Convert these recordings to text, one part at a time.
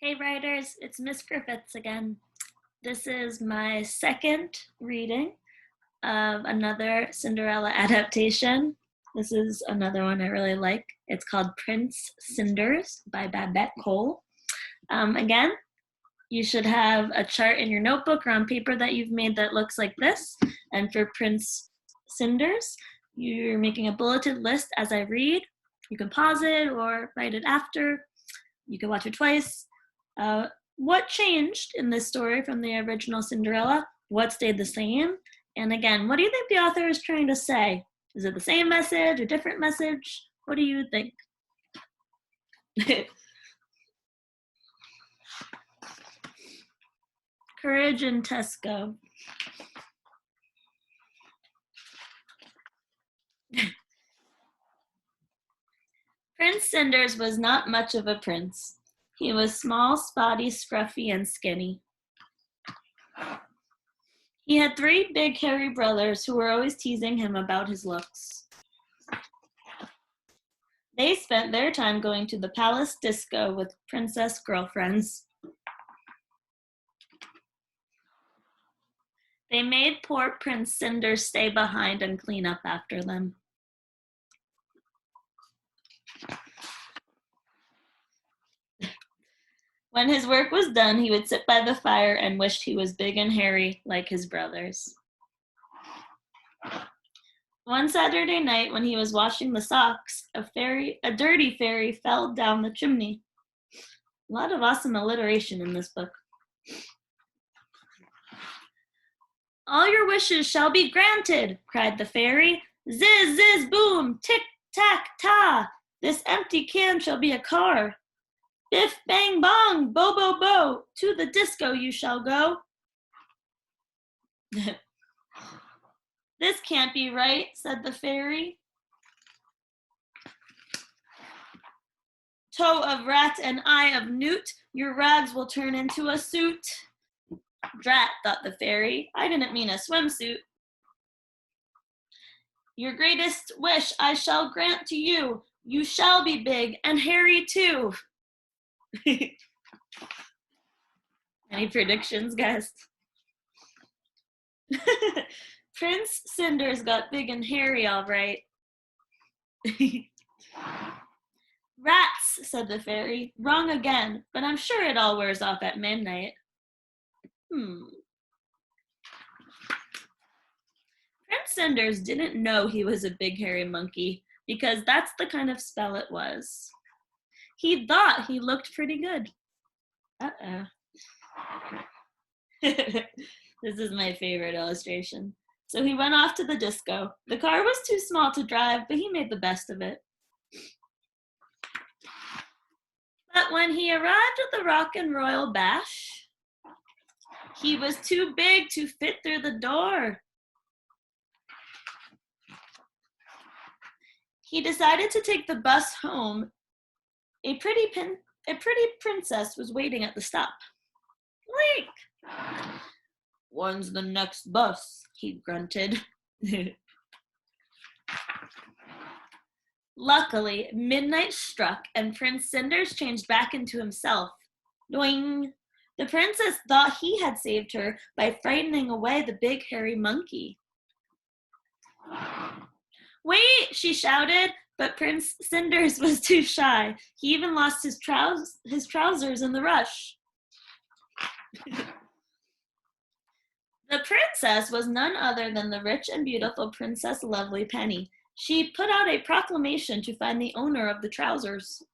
Hey writers, it's Miss Griffiths again. This is my second reading of another Cinderella adaptation. This is another one I really like. It's called Prince Cinders by Babette Cole. Again, you should have a chart in your notebook or on paper that you've made that looks like this. And for Prince Cinders, you're making a bulleted list as I read. You can pause it or write it after. You can watch it twice. What changed in this story from the original Cinderella? What stayed the same? And again, what do you think the author is trying to say? Is it the same message, a different message? What do you think? Courage and Tesco. Prince Cinders was not much of a prince. He was small, spotty, scruffy, and skinny. He had three big, hairy brothers who were always teasing him about his looks. They spent their time going to the palace disco with princess girlfriends. They made poor Prince Cinders stay behind and clean up after them. When his work was done, he would sit by the fire and wished he was big and hairy like his brothers. One Saturday night, when he was washing the socks, a dirty fairy fell down the chimney. A lot of awesome alliteration in this book. All your wishes shall be granted, cried the fairy. Ziz, ziz, boom, tick, tack, ta. This empty can shall be a car. Biff, bang, bong, bo, bo, bo. To the disco you shall go. This can't be right, said the fairy. Toe of rat and eye of newt, your rags will turn into a suit. Drat, thought the fairy, I didn't mean a swimsuit. Your greatest wish I shall grant to you. You shall be big and hairy too. Any predictions, guys? Prince Cinders got big and hairy, all right. Rats, said the fairy. Wrong again, but I'm sure it all wears off at midnight. Prince Cinders didn't know he was a big hairy monkey because that's the kind of spell it was. He thought he looked pretty good. Uh-oh. This is my favorite illustration. So he went off to the disco. The car was too small to drive, but he made the best of it. But when he arrived at the Rock and Royal Bash, he was too big to fit through the door. He decided to take the bus home. A pretty princess was waiting at the stop. Wait! When's the next bus? He grunted. Luckily, midnight struck and Prince Cinders changed back into himself. Doing! The princess thought he had saved her by frightening away the big hairy monkey. Wait, she shouted, but Prince Cinders was too shy. He even lost his trousers in the rush. The princess was none other than the rich and beautiful Princess Lovely Penny. She put out a proclamation to find the owner of the trousers.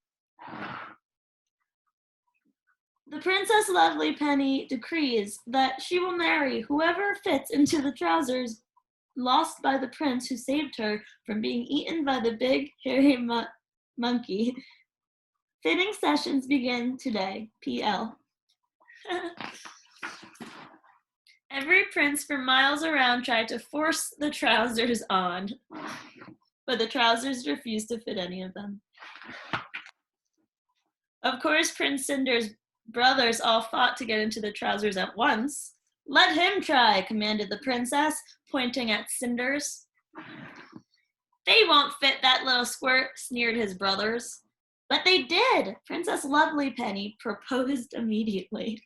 The Princess Lovely Penny decrees that she will marry whoever fits into the trousers lost by the prince who saved her from being eaten by the big hairy monkey. Fitting sessions begin today. PL. Every prince for miles around tried to force the trousers on, but the trousers refused to fit any of them. Of course, Prince Cinders' brothers all fought to get into the trousers at once. Let him try, commanded the princess, pointing at Cinders. They won't fit, that little squirt, sneered his brothers. But they did. Princess Lovelypenny proposed immediately.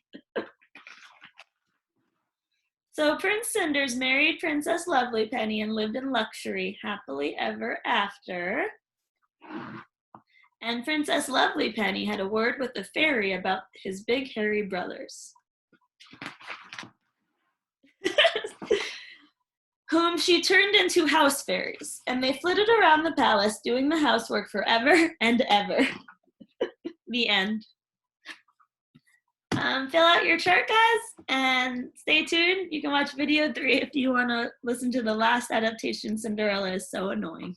So Prince Cinders married Princess Lovelypenny and lived in luxury happily ever after. And Princess Lovelypenny had a word with the fairy about his big hairy brothers, whom she turned into house fairies, and they flitted around the palace doing the housework forever and ever. The end. Fill out your chart, guys, and stay tuned. You can watch video 3 if you want to listen to the last adaptation. Cinderella is so annoying.